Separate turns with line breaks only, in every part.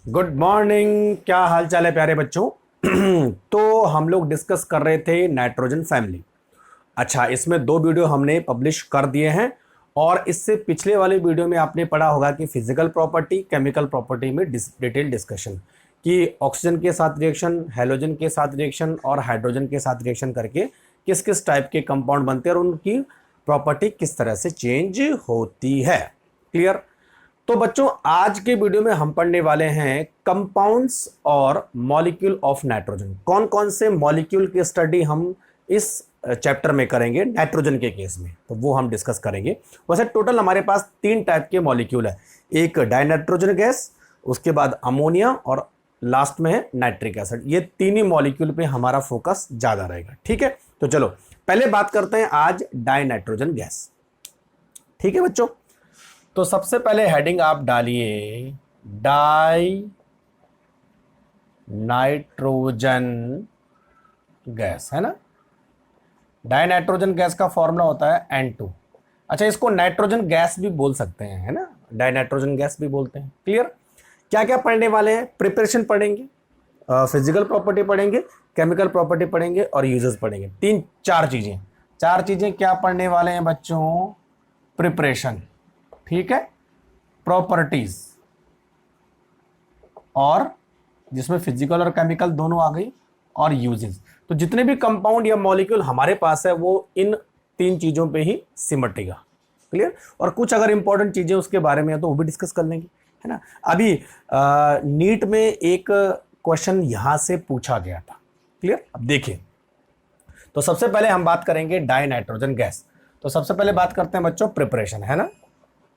Good morning. क्या हाल चाल है प्यारे बच्चों। तो हम लोग डिस्कस कर रहे थे नाइट्रोजन फैमिली। अच्छा, इसमें दो वीडियो हमने पब्लिश कर दिए हैं और इससे पिछले वाले वीडियो में आपने पढ़ा होगा कि फिजिकल प्रॉपर्टी, केमिकल प्रॉपर्टी में डिटेल डिस्कशन कि ऑक्सीजन के साथ रिएक्शन, हेलोजन के साथ रिएक्शन और हाइड्रोजन के साथ रिएक्शन करके किस किस टाइप के कंपाउंड बनते हैं और उनकी प्रॉपर्टी किस तरह से चेंज होती है। क्लियर। तो बच्चों, आज के वीडियो में हम पढ़ने वाले हैं कंपाउंड्स और मॉलिक्यूल ऑफ नाइट्रोजन। कौन कौन से मॉलिक्यूल की स्टडी हम इस चैप्टर में करेंगे नाइट्रोजन के केस में, तो वो हम डिस्कस करेंगे। वैसे टोटल हमारे पास 3 टाइप के मॉलिक्यूल है, एक डाइनाइट्रोजन गैस, उसके बाद अमोनिया और लास्ट में है नाइट्रिक एसिड। ये तीन ही मॉलिक्यूल पे हमारा फोकस ज्यादा रहेगा। ठीक है, तो चलो पहले बात करते हैं आज डाइनाइट्रोजन गैस। ठीक है बच्चों, तो सबसे पहले हेडिंग आप डालिए डाई नाइट्रोजन गैस, है ना। डाई नाइट्रोजन गैस का फॉर्मूला होता है N2। अच्छा, इसको नाइट्रोजन गैस भी बोल सकते हैं, है ना, डाई नाइट्रोजन गैस भी बोलते हैं। क्लियर। क्या क्या पढ़ने वाले हैं? प्रिपरेशन पढ़ेंगे, फिजिकल प्रॉपर्टी पढ़ेंगे, केमिकल प्रॉपर्टी पढ़ेंगे और यूजेस पढ़ेंगे। चार चीजें क्या पढ़ने वाले हैं बच्चों? प्रिपरेशन, ठीक है, प्रॉपर्टीज, और जिसमें फिजिकल और केमिकल दोनों आ गई, और यूजेस। तो जितने भी कंपाउंड या मॉलिक्यूल हमारे पास है वो इन 3 चीजों पे ही सिमटेगा। क्लियर। और कुछ अगर इंपॉर्टेंट चीजें उसके बारे में है तो वो भी डिस्कस कर लेंगे, है ना। अभी नीट में एक क्वेश्चन यहां से पूछा गया था। क्लियर। अब देखिए, तो सबसे पहले हम बात करेंगे डाई नाइट्रोजन गैस। तो सबसे पहले बात करते हैं बच्चों प्रिपरेशन, है ना।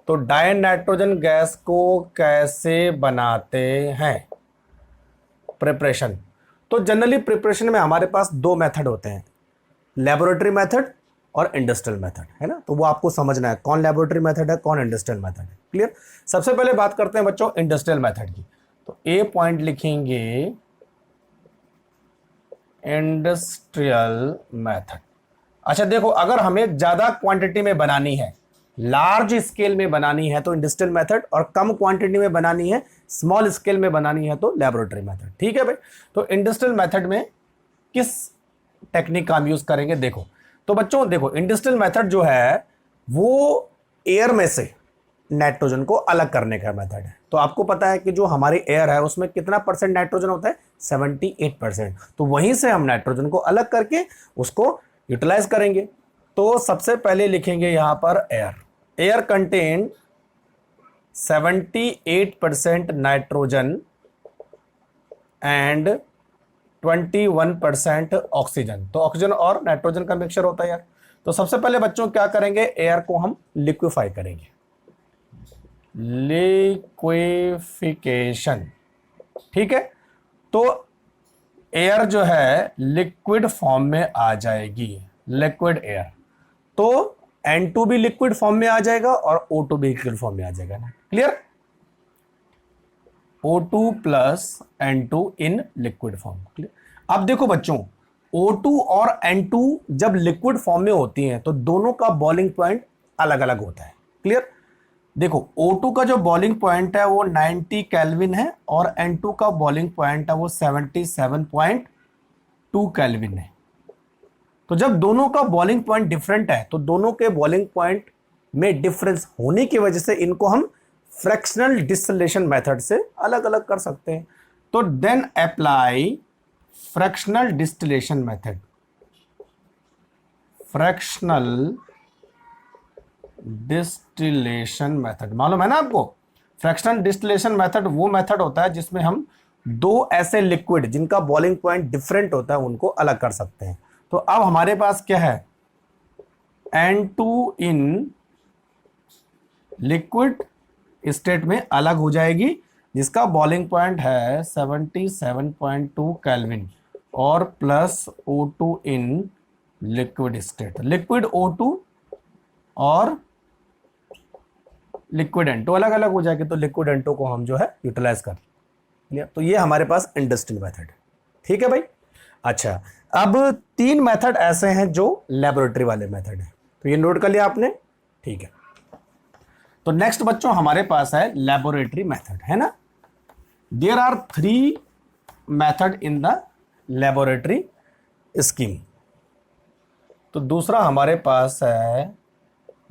तो डाई नाइट्रोजन गैस को कैसे बनाते हैं? प्रिपरेशन। तो जनरली प्रिपरेशन में हमारे पास 2 मेथड होते हैं, लेबोरेटरी मेथड और इंडस्ट्रियल मेथड, है ना। तो वो आपको समझना है कौन लेबोरेटरी मेथड है, कौन इंडस्ट्रियल मेथड है। क्लियर। सबसे पहले बात करते हैं बच्चों इंडस्ट्रियल मेथड की। तो ए पॉइंट लिखेंगे इंडस्ट्रियल मेथड। अच्छा देखो, अगर हमें ज्यादा क्वांटिटी में बनानी है, लार्ज स्केल में बनानी है तो इंडस्ट्रियल मेथड, और कम क्वांटिटी में बनानी है, स्मॉल स्केल में बनानी है तो लेबोरेटरी मेथड। ठीक है भाई। तो इंडस्ट्रियल मेथड में किस टेक्निक का हम यूज करेंगे? देखो, तो बच्चों देखो, इंडस्ट्रियल मेथड जो है वो एयर में से नाइट्रोजन को अलग करने का मेथड है। तो आपको पता है कि जो हमारी एयर है उसमें कितना परसेंट नाइट्रोजन होता है? 78%। तो वहीं से हम नाइट्रोजन को अलग करके उसको यूटिलाइज करेंगे। तो सबसे पहले लिखेंगे यहां पर air contain 78% nitrogen and 21% oxygen. तो ऑक्सीजन और नाइट्रोजन का मिक्सचर होता है यार। तो सबसे पहले बच्चों क्या करेंगे? एयर को हम लिक्विफाई करेंगे, लिक्विफिकेशन। ठीक है। तो एयर जो है लिक्विड फॉर्म में आ जाएगी, लिक्विड एयर। तो N2 भी लिक्विड फॉर्म में आ जाएगा और O2 भी लिक्विड फॉर्म में आ जाएगा ना। Clear. O2 plus N2 in liquid form. Clear. अब देखो बच्चों, O2 और N2 जब लिक्विड फॉर्म में होती हैं तो दोनों का बॉइलिंग पॉइंट अलग अलग होता है। क्लियर। देखो, O2 का जो बॉइलिंग पॉइंट है वो 90 केल्विन है और N2 का बॉइलिंग पॉइंट है वो 77.2 केल्विन है। तो जब दोनों का बॉइलिंग पॉइंट डिफरेंट है तो दोनों के बॉइलिंग पॉइंट में डिफरेंस होने की वजह से इनको हम फ्रैक्शनल डिस्टिलेशन मेथड से अलग अलग कर सकते हैं। तो then apply fractional distillation method. Fractional distillation method मालूम है ना आपको? फ्रैक्शनल डिस्टिलेशन मेथड वो मेथड होता है जिसमें हम 2 ऐसे लिक्विड जिनका बॉइलिंग पॉइंट डिफरेंट होता है उनको अलग कर सकते हैं। तो अब हमारे पास क्या है? N2 इन लिक्विड स्टेट में अलग हो जाएगी जिसका बॉइलिंग पॉइंट है 77.2 केल्विन, और plus O2 in liquid state. Liquid O2 और लिक्विड N2 अलग अलग हो जाएगी, तो लिक्विड N2 को हम जो है यूटिलाइज कर लिया। तो ये हमारे पास इंडस्ट्रियल मेथड है। ठीक है भाई। अच्छा, अब 3 मेथड ऐसे हैं जो लेबोरेटरी वाले मेथड है, तो ये नोट कर लिया आपने। ठीक है। तो नेक्स्ट बच्चों हमारे पास है लेबोरेटरी मेथड, है ना। There are 3 method in the laboratory scheme. तो दूसरा हमारे पास है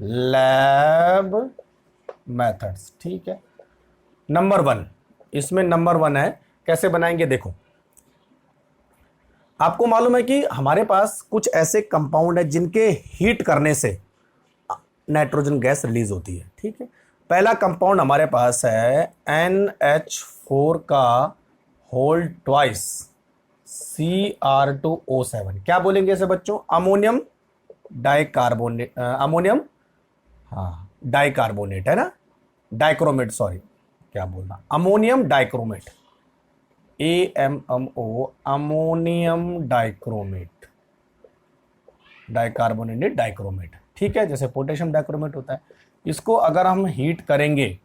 लैब मेथड्स, ठीक है। नंबर 1, इसमें नंबर 1 है, कैसे बनाएंगे देखो। आपको मालूम है कि हमारे पास कुछ ऐसे कंपाउंड है जिनके हीट करने से नाइट्रोजन गैस रिलीज होती है, ठीक है। पहला कंपाउंड हमारे पास है NH4 का होल ट्वाइस Cr2O7। क्या बोलेंगे इसे बच्चों? अमोनियम डाइकार्बोनेट, अमोनियम डाइकार्बोनेट है ना, डाइक्रोमेट, सॉरी क्या बोलना, ammonium dichromate, AMMO, ammonium dichromate, dicarbonate dichromate, ठीक है, जैसे पोटेशियम डाइक्रोमेट होता है। इसको अगर हम हीट करेंगे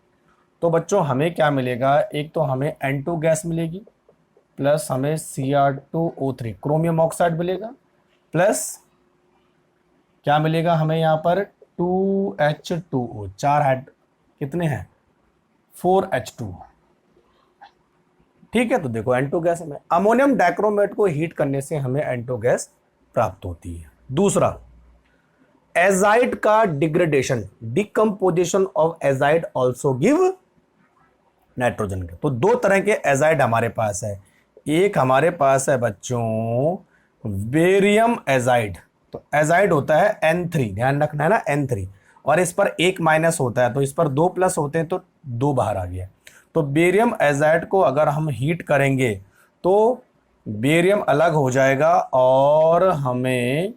तो बच्चों हमें क्या मिलेगा? एक तो हमें N2 गैस मिलेगी, प्लस हमें Cr2O3 क्रोमियम ऑक्साइड मिलेगा, प्लस क्या मिलेगा हमें यहाँ पर 2H2O, 4 हाइड कितने हैं? 4H2, ठीक है। तो देखो N2 गैस में अमोनियम डाइक्रोमेट को हीट करने से हमें N2 गैस प्राप्त होती है। दूसरा, एजाइड का degradation, decomposition of azide also give nitrogen के। तो 2 तरह के एजाइड हमारे पास है। एक हमारे पास है बच्चों बेरियम एजाइड। तो एजाइड होता है N3, ध्यान रखना है ना, N3, और इस पर 1 माइनस होता है, तो इस पर 2 प्लस होते हैं, तो 2 बाहर आ गया। तो बेरियम एजाइड को अगर हम हीट करेंगे तो बेरियम अलग हो जाएगा और हमें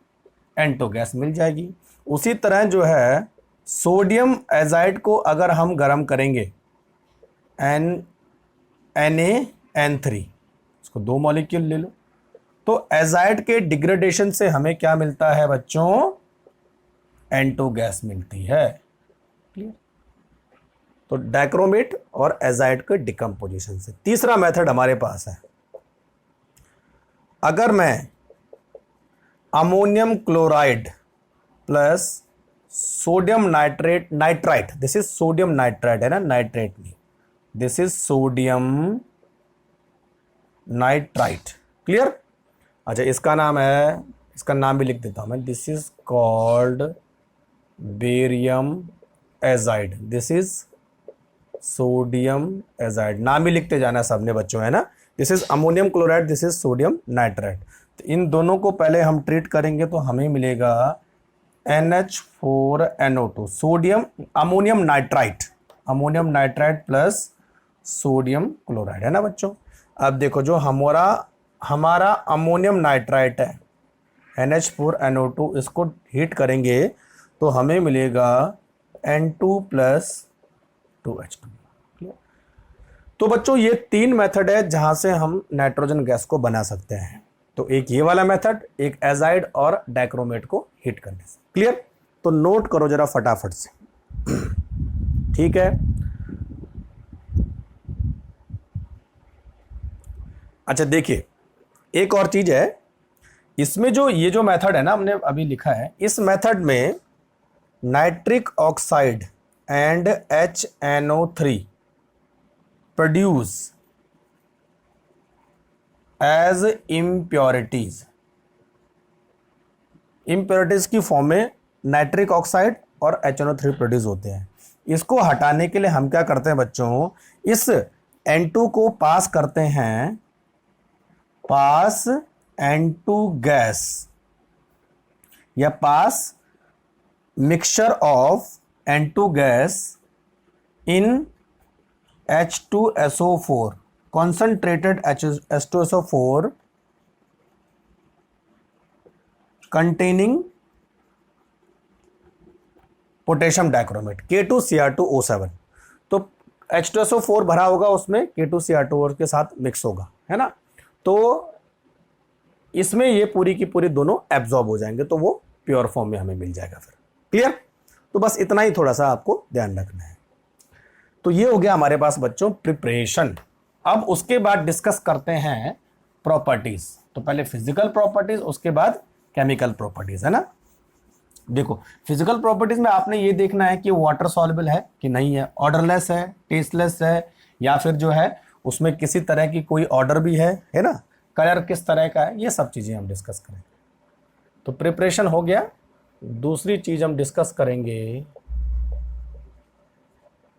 N2 गैस मिल जाएगी। उसी तरह जो है सोडियम एजाइड को अगर हम गर्म करेंगे, NaN3, इसको 2 मॉलिक्यूल ले लो, तो एजाइड के डिग्रेडेशन से हमें क्या मिलता है बच्चों? N2 गैस मिलती है। क्लियर? तो डाइक्रोमेट और एजाइड के डिकम्पोजिशन से। तीसरा मेथड हमारे पास है, अगर मैं ammonium chloride plus sodium nitrite, this is sodium nitrite है ना, नाइट्रेट नहीं, this is sodium nitrite. Clear? अच्छा, इसका नाम है, इसका नाम भी लिख देता हूं मैं, this is called barium azide, this is sodium azide. नाम ही लिखते जाना सबने बच्चों, है ना। This is ammonium chloride, this is sodium nitrite. तो इन दोनों को पहले हम ट्रीट करेंगे तो हमें मिलेगा NH4NO2, sodium ammonium nitrite plus sodium chloride, है ना बच्चों। अब देखो जो हमारा अमोनियम नाइट्राइट है NH4NO2, इसको हीट करेंगे तो हमें मिलेगा N2 प्लस 2H2। तो बच्चों ये 3 मेथड है जहां से हम नाइट्रोजन गैस को बना सकते हैं। तो एक ये वाला मेथड, एक एजाइड और डाइक्रोमेट को हीट करने से। क्लियर? तो नोट करो जरा फटाफट से, ठीक है। अच्छा देखिए, एक और चीज है इसमें, जो ये जो मेथड है ना हमने अभी लिखा है, इस मेथड में nitric oxide and HNO3 produce as impurities की फॉर्म में नाइट्रिक ऑक्साइड और HNO3 प्रोड्यूस होते हैं। इसको हटाने के लिए हम क्या करते हैं बच्चों, इस N2 को पास करते हैं, पास N2 गैस, या pass mixture of N2 gas in H2SO4, concentrated H2SO4 containing potassium dichromate K2Cr2O7। तो H2SO4 भरा होगा, उसमें K2Cr2O के साथ मिक्स होगा, है ना। तो इसमें ये पूरी की पूरी दोनों एब्जॉर्ब हो जाएंगे, तो वो प्योर फॉर्म में हमें मिल जाएगा फिर। क्लियर? तो बस इतना ही थोड़ा सा आपको ध्यान रखना है। तो ये हो गया हमारे पास बच्चों प्रिपरेशन। अब उसके बाद डिस्कस करते हैं प्रॉपर्टीज। तो पहले फिजिकल प्रॉपर्टीज, उसके बाद केमिकल प्रॉपर्टीज, है ना। देखो फिजिकल प्रॉपर्टीज में आपने ये देखना है कि वाटर सॉल्युबल है कि नहीं है, ऑर्डरलेस है, टेस्टलेस है, या फिर जो है उसमें किसी तरह की कोई ऑर्डर भी है ना, कलर किस तरह का है, ये सब चीज़ें हम डिस्कस करेंगे। तो प्रिपरेशन हो गया। दूसरी चीज़ हम डिस्कस करेंगे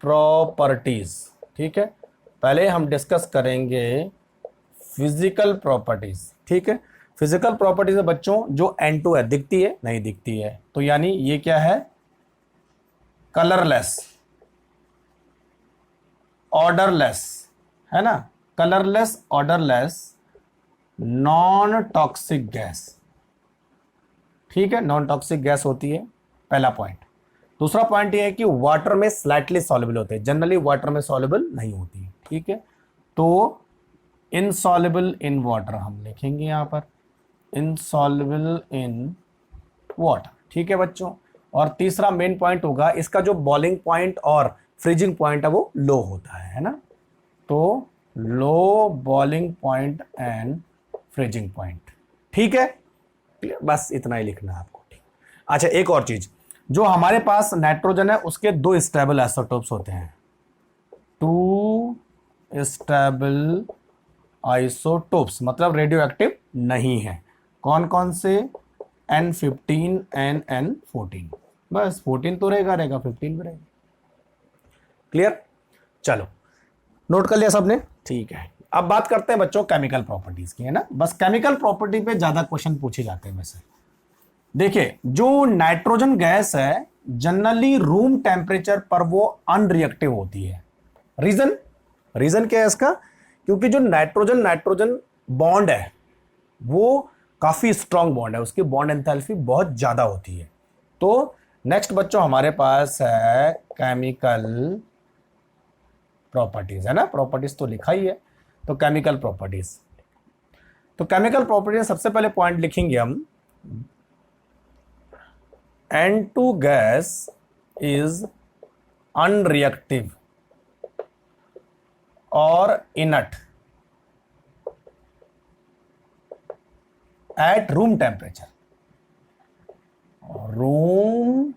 प्रॉपर्टीज। ठीक है, पहले हम डिस्कस करेंगे फिजिकल प्रॉपर्टीज। ठीक है, फिजिकल प्रॉपर्टीज है बच्चों जो N2 है, दिखती है नहीं दिखती है, तो यानी ये क्या है, कलरलेस, ऑर्डरलेस, है ना, colourless, odourless, non toxic gas. ठीक है, नॉन टॉक्सिक गैस होती है, पहला पॉइंट। दूसरा पॉइंट ये है कि वाटर में स्लाइटली सॉल्युबल होते हैं, जनरली वाटर में सॉल्युबल नहीं होती है। ठीक है, तो इनसॉल्युबल इन वाटर हम लिखेंगे यहां पर, इनसॉल्युबल इन वाटर। ठीक है बच्चों, और तीसरा मेन पॉइंट होगा इसका जो बॉइलिंग पॉइंट और फ्रीजिंग पॉइंट है वो लो होता है ना, तो low boiling point and freezing point. ठीक है, बस इतना ही लिखना है आपको। ठीक, अच्छा एक और चीज, जो हमारे पास नाइट्रोजन है उसके दो स्टेबल आइसोटोप्स होते हैं, 2 स्टेबल आइसोटोप्स, मतलब रेडियो एक्टिव नहीं है। कौन कौन से, N15 एंड N14, बस 14 तो रहेगा 15 भी रहेगा। क्लियर, चलो नोट कर लिया सबने। ठीक है, अब बात करते हैं बच्चों केमिकल प्रॉपर्टीज की, है ना, बस केमिकल प्रॉपर्टी पे ज्यादा क्वेश्चन पूछे जाते हैं वैसे। देखिए, जो नाइट्रोजन गैस है जनरली रूम टेम्परेचर पर वो अनरिएक्टिव होती है। रीजन क्या है इसका, क्योंकि जो नाइट्रोजन नाइट्रोजन बॉन्ड है वो काफी स्ट्रांग बॉन्ड है, उसकी बॉन्ड एंथैल्पी बहुत ज्यादा होती है। तो नेक्स्ट बच्चों हमारे पास है केमिकल प्रॉपर्टीज, है ना, प्रॉपर्टीज तो लिखा ही है, तो केमिकल प्रॉपर्टीज। तो केमिकल प्रॉपर्टीज सबसे पहले पॉइंट लिखेंगे हम, N2 गैस इज अनरिएक्टिव और inert at room temperature. Room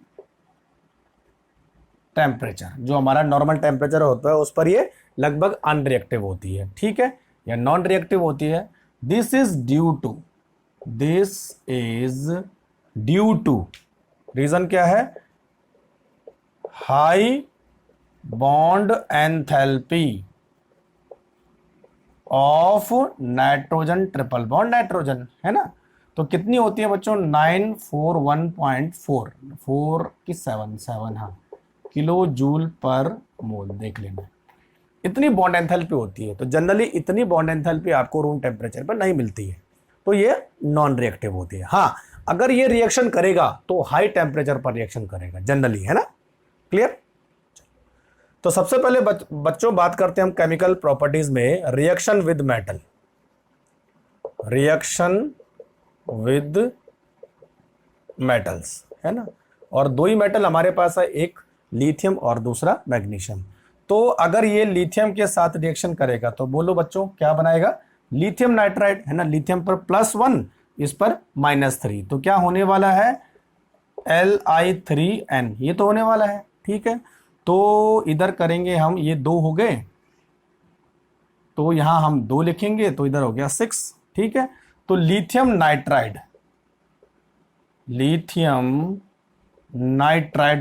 temperature जो हमारा नॉर्मल टेम्परेचर होता है उस पर ये लगभग अनरिएक्टिव होती है। ठीक है, या नॉन रिएक्टिव होती है। This is due to reason क्या है, high bond enthalpy of nitrogen, triple bond nitrogen, है ना, तो कितनी होती है बच्चों, 941.4 4 की 7 हाँ किलो जूल पर मोल, देख लेना, इतनी बॉन्ड एंथैल्पी होती है। तो जनरली इतनी बॉन्ड एंथैल्पी आपको रूम टेम्परेचर पर नहीं मिलती है, तो ये नॉन रिएक्टिव होती है। हाँ, अगर ये रिएक्शन करेगा तो हाई टेम्परेचर पर रिएक्शन करेगा जनरली, है ना, क्लियर। तो सबसे पहले बच्चों बात करते हैं हम केमिकल प्रॉपर्टीज में reaction with metal, reaction with metals, है ना, और दो ही मेटल हमारे पास है, एक लिथियम और दूसरा मैग्नीशियम। तो अगर ये लिथियम के साथ रिएक्शन करेगा तो बोलो बच्चों क्या बनाएगा, लिथियम नाइट्राइड, है ना, लिथियम पर +1 इस पर -3, तो क्या होने वाला है, Li3n, ये तो होने वाला है। ठीक है, तो इधर करेंगे हम, ये 2 हो गए, तो यहां हम 2 लिखेंगे, तो इधर हो गया 6। ठीक है, तो lithium nitride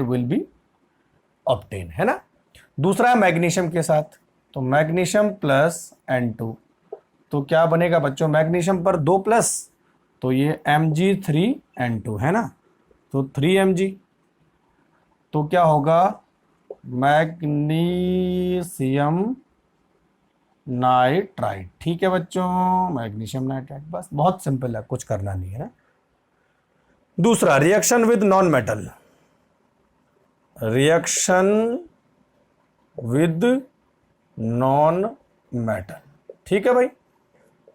will be obtain, है ना। दूसरा है मैग्नीशियम के साथ, तो मैग्नीशियम +N2, तो क्या बनेगा बच्चों, मैग्नीशियम पर 2+, तो ये Mg3N2, है ना, तो 3Mg, तो क्या होगा, मैग्नीशियम नाइट्राइड। ठीक है बच्चों, मैग्नीशियम नाइट्राइड, बस बहुत सिंपल है, कुछ करना नहीं है ना। दूसरा reaction with non metal, reaction with non metal. ठीक है भाई,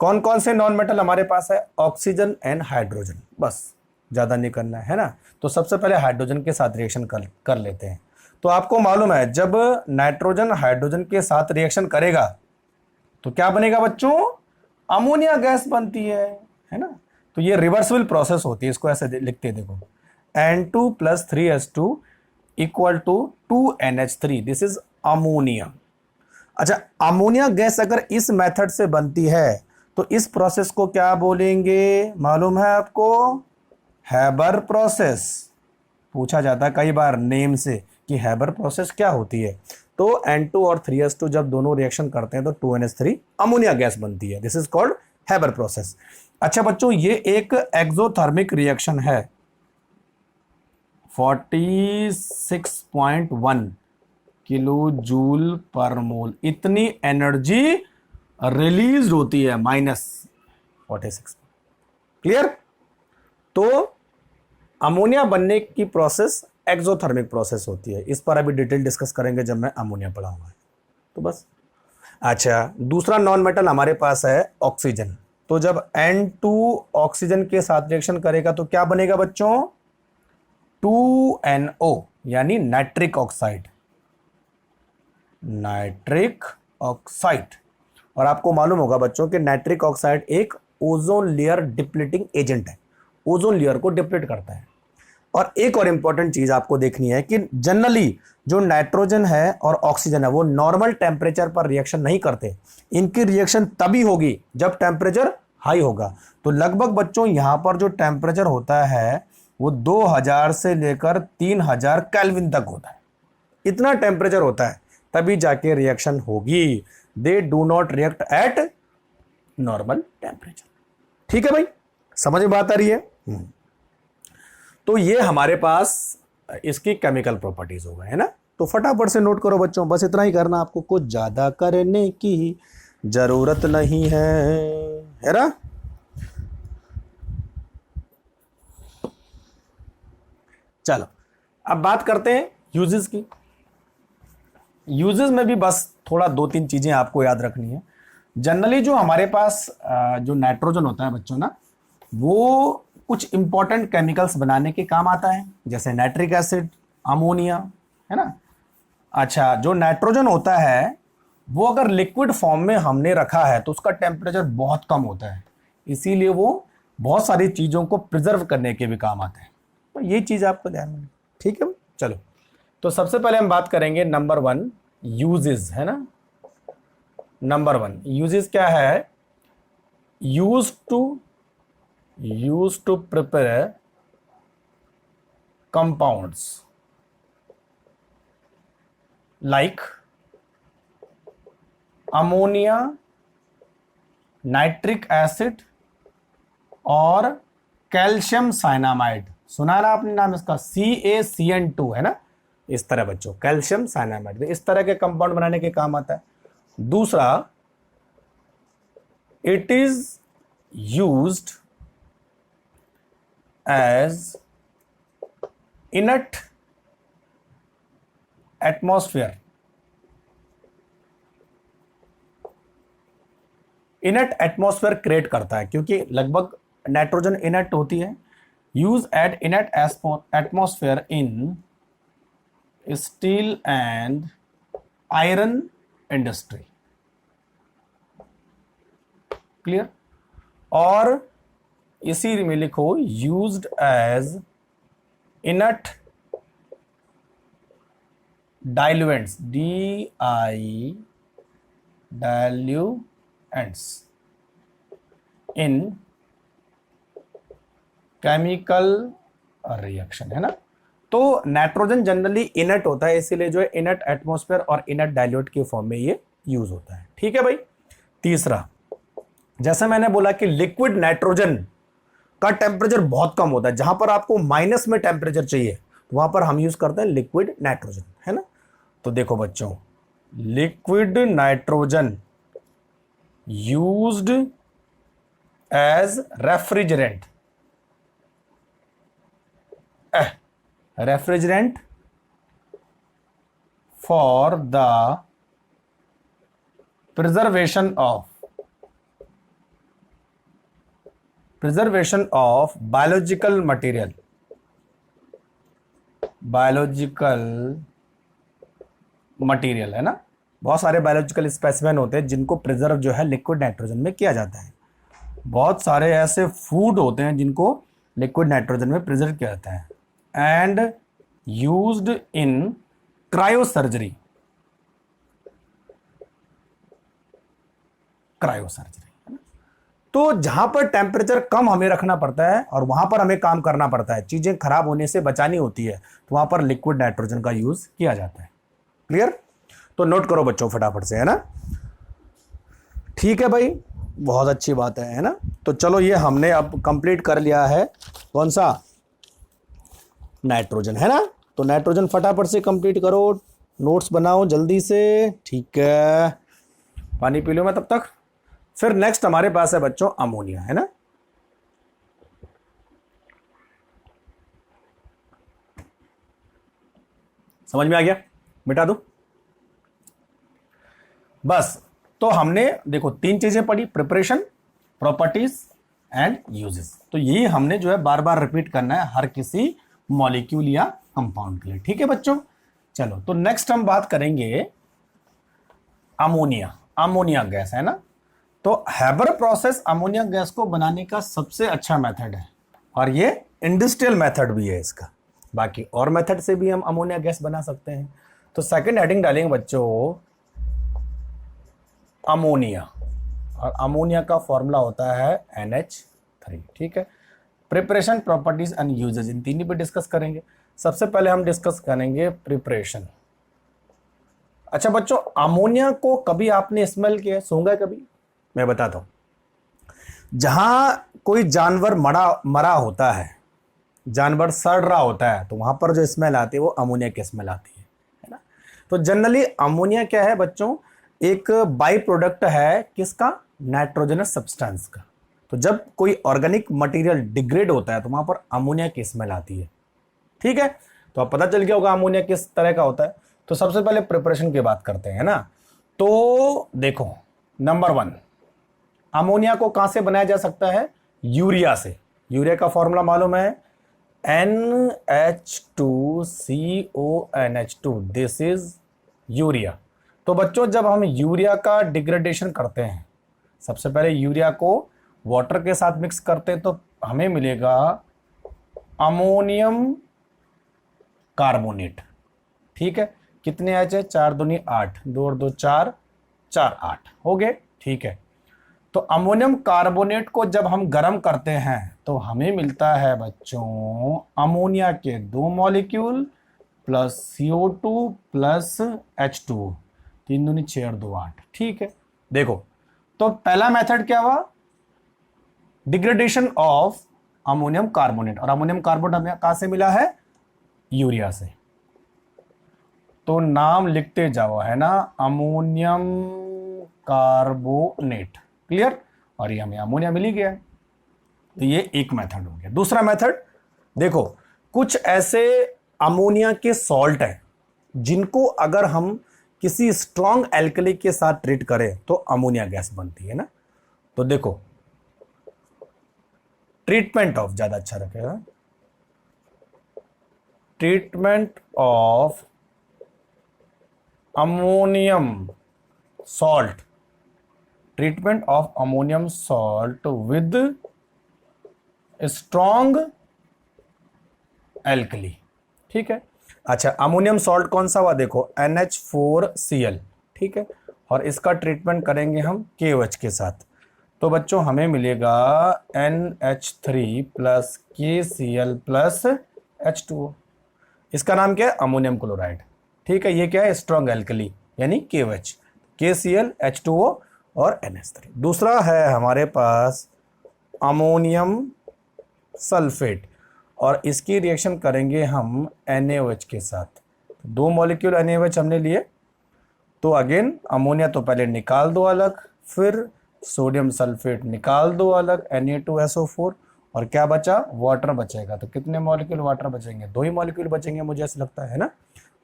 कौन कौन से नॉन मेटल हमारे पास है, ऑक्सीजन एंड हाइड्रोजन, बस ज्यादा नहीं करना है ना। तो सबसे पहले हाइड्रोजन के साथ रिएक्शन कर लेते हैं। तो आपको मालूम है जब नाइट्रोजन हाइड्रोजन के साथ रिएक्शन करेगा तो क्या बनेगा बच्चों, अमोनिया गैस बनती है ना। तो ये रिवर्सिबल प्रोसेस होती है, इसको ऐसे लिखते हैं, देखो, N2 + 3H2 = 2NH3, this is ammonia. अच्छा, अमोनिया गैस अगर इस मेथड से बनती है तो इस प्रोसेस को क्या बोलेंगे, मालूम है आपको? Haber process. पूछा जाता है कई बार नेम से कि हैबर प्रोसेस क्या होती है। तो N2 और 3s2 जब दोनों रिएक्शन करते हैं तो 2NH3 अमोनिया गैस बनती है। This is called Haber process. अच्छा बच्चों, ये एक एक्सोथर्मिक रिएक्शन है। 46.1 किलो जूल पर मोल इतनी एनर्जी रिलीज होती है, -46। क्लियर? तो अमोनिया बनने की प्रोसेस एक्सोथर्मिक प्रोसेस होती है। इस पर अभी डिटेल डिस्कस करेंगे जब मैं अमोनिया पढ़ाऊंगा, तो बस। अच्छा, दूसरा नॉन मेटल हमारे पास है ऑक्सीजन। तो जब N2 ऑक्सीजन के साथ रिएक्शन करेगा तो क्या बनेगा बच्चों? 2NO यानी नाइट्रिक ऑक्साइड। Nitric oxide. और आपको मालूम होगा बच्चों कि नाइट्रिक ऑक्साइड एक ओजोन लेयर डिप्लीटिंग एजेंट है, ओजोन लेयर को डिप्लीट करता है। और एक और इंपॉर्टेंट चीज आपको देखनी है कि जनरली जो नाइट्रोजन है और ऑक्सीजन है वो नॉर्मल टेम्परेचर पर रिएक्शन नहीं करते। इनकी रिएक्शन तभी होगी जब टेम्परेचर हाई होगा। तो लगभग बच्चों यहां पर जो टेम्परेचर होता है वो 2000 से लेकर 3000 केल्विन तक होता है। इतना टेम्परेचर होता है तभी जाके रिएक्शन होगी। They do not react eight normal temperature. ठीक है भाई, समझ में बात आ रही है? तो ये हमारे पास इसकी केमिकल प्रॉपर्टीज हो गए, है ना। तो फटाफट से नोट करो बच्चों, बस इतना ही करना आपको, कुछ ज्यादा करने की जरूरत नहीं है ना। चलो अब बात करते हैं यूजेस की। यूजेस में भी बस थोड़ा 2-3 चीजें आपको याद रखनी है। जनरली जो हमारे पास जो नाइट्रोजन होता है बच्चों ना, वो कुछ इंपॉर्टेंट केमिकल्स बनाने के काम आता है, जैसे नाइट्रिक एसिड, अमोनिया, है ना। अच्छा, जो नाइट्रोजन होता है वो अगर लिक्विड फॉर्म में हमने रखा है तो उसका टेम्परेचर बहुत कम होता है, इसीलिए वो बहुत सारी चीज़ों को प्रिजर्व करने के भी काम आता है। तो ये चीज़ आपको ध्यान में, ठीक है। चलो, तो सबसे पहले हम बात करेंगे नंबर 1 यूजेस, है ना। नंबर 1 यूजेस क्या है? Use to prepare compounds like ammonia, nitric acid और कैल्शियम साइनामाइड। सुना ना आपने नाम इसका, CaCN2, है ना। इस तरह बच्चों, कैल्शियम साइनामाइड इस तरह के कंपाउंड बनाने के काम आता है। दूसरा, it is used as inert atmosphere. Inert atmosphere create करता है, क्योंकि लगभग नाइट्रोजन इनट होती है। Use at inert atmosphere in steel and iron industry. Clear? और इसी में लिखो used as inert diluents, diluents in chemical reaction, है ना। तो नाइट्रोजन जनरली इनट होता है, इसीलिए जो है इनट एटमॉस्फेयर और इनट डाइल्यूट के फॉर्म में ये यूज होता है। ठीक है भाई। तीसरा, जैसे मैंने बोला कि लिक्विड नाइट्रोजन का टेम्परेचर बहुत कम होता है, जहां पर आपको माइनस में टेम्परेचर चाहिए वहां पर हम यूज करते हैं लिक्विड नाइट्रोजन, है ना। तो देखो बच्चों, liquid nitrogen used as refrigerant, refrigerant for the preservation of biological material, है ना। बहुत सारे बायोलॉजिकल स्पेसिमेन होते हैं जिनको प्रिजर्व जो है लिक्विड नाइट्रोजन में किया जाता है। बहुत सारे ऐसे फूड होते हैं जिनको लिक्विड नाइट्रोजन में प्रिजर्व किया जाता है, and used in cryosurgery. Cryo surgery, है ना। तो जहां पर टेम्परेचर कम हमें रखना पड़ता है और वहां पर हमें काम करना पड़ता है, चीजें खराब होने से बचानी होती है, तो वहां पर लिक्विड नाइट्रोजन का यूज किया जाता है। क्लियर? तो नोट करो बच्चों फटाफट से, है ना। ठीक है भाई, बहुत अच्छी बात है ना। तो चलो ये हमने अब कंप्लीट कर लिया है, कौन सा, नाइट्रोजन, है ना। तो नाइट्रोजन फटाफट से कंप्लीट करो, नोट्स बनाओ जल्दी से, ठीक है। पानी पी लो मैं तब तक। फिर नेक्स्ट हमारे पास है बच्चों अमोनिया, है ना। समझ में आ गया? मिटा दो बस। तो हमने देखो 3 चीजें पढ़ी, प्रिपरेशन, प्रॉपर्टीज एंड यूजेस। तो यही हमने जो है बार बार रिपीट करना है हर किसी मॉलिक्यूल या कंपाउंड के लिए, ठीक है बच्चों। चलो तो नेक्स्ट हम बात करेंगे अमोनिया, अमोनिया गैस, है ना। तो हैबर प्रोसेस अमोनिया गैस को बनाने का सबसे अच्छा मेथड है और ये इंडस्ट्रियल मेथड भी है इसका। बाकी और मेथड से भी हम अमोनिया गैस बना सकते हैं। तो सेकंड हेडिंग डालेंगे बच्चों अमोनिया, और अमोनिया का फॉर्मूला होता है NH3, ठीक है। प्रिपरेशन, प्रॉपर्टीज एंड यूजेस, इन तीनों पे डिस्कस करेंगे। सबसे पहले हम डिस्कस करेंगे प्रिपरेशन। अच्छा बच्चों, अमोनिया को कभी आपने स्मेल किया, सूंघा कभी? मैं बताता हूं। जहां कोई जानवर मरा होता है, जानवर सड़ रहा होता है, तो वहां पर जो स्मेल आती है वो अमोनिया की स्मेल आती है ना। तो जनरली अमोनिया क्या है बच्चों, एक बाई प्रोडक्ट है किसका, नाइट्रोजनस सब्सटेंस का। तो जब कोई ऑर्गेनिक मटेरियल डिग्रेड होता है तो वहां पर अमोनिया की स्मेल आती है, ठीक है। तो अब पता चल गया होगा अमोनिया किस तरह का होता है। तो सबसे पहले प्रिपरेशन की बात करते हैं ना। तो देखो नंबर 1, अमोनिया को कहां से बनाया जा सकता है, यूरिया से। यूरिया का फॉर्मूला मालूम है, NH2CONH2, दिस इज यूरिया। तो बच्चों जब हम यूरिया का डिग्रेडेशन करते हैं, सबसे पहले यूरिया को वाटर के साथ मिक्स करते हैं, तो हमें मिलेगा अमोनियम कार्बोनेट, ठीक है। कितने एच है, 4 दूनी 8, 2 और 2 4, 4 8 हो गए, ठीक है। तो अमोनियम कार्बोनेट को जब हम गर्म करते हैं तो हमें मिलता है बच्चों अमोनिया के 2 molecule plus CO2 plus H2O, 3 दूनी 6 और 2 8, ठीक है। देखो तो पहला मेथड क्या हुआ, डिग्रेडेशन ऑफ अमोनियम कार्बोनेट, और अमोनियम कार्बोनेट हमें कहां से मिला है, यूरिया से। तो नाम लिखते जाओ, है ना, अमोनियम कार्बोनेट, क्लियर। और ये हमें अमोनिया मिल ही गया। तो ये एक मेथड हो गया। दूसरा मेथड देखो, कुछ ऐसे अमोनिया के सॉल्ट हैं जिनको अगर हम किसी स्ट्रॉन्ग एल्कली के साथ ट्रीट करें तो अमोनिया गैस बनती है ना। तो देखो ट्रीटमेंट ऑफ, ज्यादा अच्छा रखेगा, treatment of ammonium salt, treatment of ammonium salt with strong alkali, ठीक है। अच्छा अमोनियम सॉल्ट कौन सा हुआ, देखो NH4Cl, ठीक है। और इसका ट्रीटमेंट करेंगे हम KOH के साथ, तो बच्चों हमें मिलेगा NH3 plus KCl plus H2O। इसका नाम क्या है, अमोनियम क्लोराइड, ठीक है। ये क्या है, स्ट्रॉन्ग एल्कली यानी KOH, KCl H2O और NH3। दूसरा है हमारे पास अमोनियम सल्फेट, और इसकी रिएक्शन करेंगे हम NaOH के साथ। 2 मॉलिक्यूल NaOH हमने लिए, तो अगेन अमोनिया तो पहले निकाल दो अलग, फिर सोडियम सल्फेट निकाल दो अलग, Na2SO4, और क्या बचा, वाटर बचेगा। तो कितने मॉलिक्यूल वाटर बचेंगे, 2 ही मॉलिक्यूल बचेंगे मुझे ऐसा लगता है ना।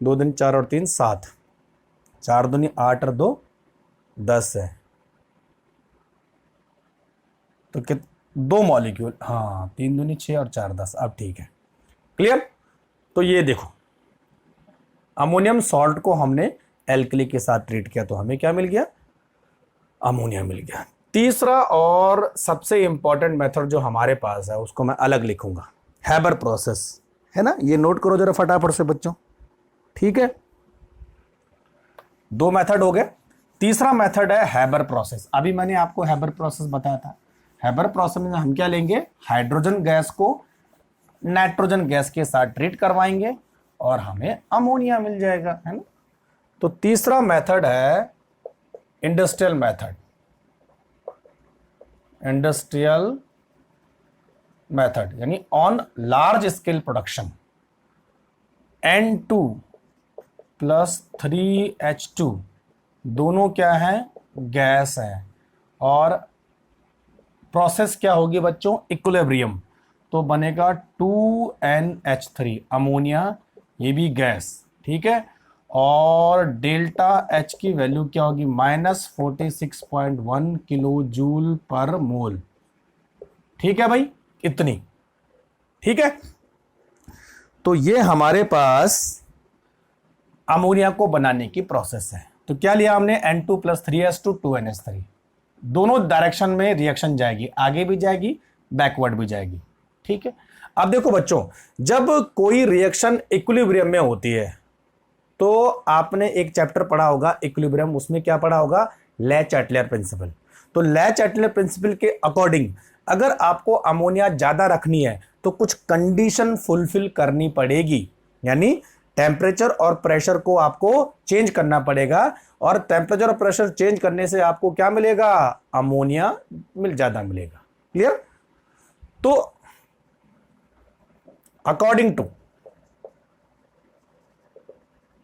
2 दूनी 4 और 3 7, 4 दूनी 8 और 2 10 है, तो 2 मॉलिक्यूल, हाँ 3 दूनी 6 और 4 10, अब ठीक है, क्लियर। तो ये देखो अमोनियम सॉल्ट को हमने एल्कली के साथ ट्रीट किया तो हमें क्या मिल गया, अमोनिया मिल गया। तीसरा और सबसे इंपॉर्टेंट मेथड जो हमारे पास है उसको मैं अलग लिखूंगा, हैबर प्रोसेस, है ना। ये नोट करो जरा फटाफट से बच्चों, ठीक है। 2 मेथड हो गए, तीसरा मेथड है हैबर प्रोसेस। अभी मैंने आपको हैबर प्रोसेस बताया था। हैबर प्रोसेस में हम क्या लेंगे, हाइड्रोजन गैस को नाइट्रोजन गैस के साथ ट्रीट करवाएंगे और हमें अमोनिया मिल जाएगा, है ना। तो तीसरा मेथड है इंडस्ट्रियल मेथड। इंडस्ट्रियल मेथड यानी on large scale production, N2 plus 3H2 दोनों क्या है, गैस है, और प्रोसेस क्या होगी बच्चों, इक्विलिब्रियम। तो बनेगा 2NH3 अमोनिया, ये भी गैस, ठीक है। और डेल्टा H की वैल्यू क्या होगी, -46.1 किलो जूल पर मोल, ठीक है भाई, इतनी, ठीक है। तो ये हमारे पास अमोनिया को बनाने की प्रोसेस है। तो क्या लिया हमने, N2 प्लस 3H2 2NH3, दोनों डायरेक्शन में रिएक्शन जाएगी, आगे भी जाएगी बैकवर्ड भी जाएगी, ठीक है। अब देखो बच्चों, जब कोई रिएक्शन इक्विलिब्रियम में होती है तो आपने एक चैप्टर पढ़ा होगा इक्विलिब्रियम, उसमें क्या पढ़ा होगा, ले-चैटलियर प्रिंसिपल। तो ले-चैटलियर प्रिंसिपल के अकॉर्डिंग अगर आपको अमोनिया ज्यादा रखनी है तो कुछ कंडीशन फुलफिल करनी पड़ेगी, यानी टेम्परेचर और प्रेशर को आपको चेंज करना पड़ेगा, और टेम्परेचर और प्रेशर चेंज करने से आपको क्या मिलेगा, अमोनिया ज्यादा मिलेगा। क्लियर। तो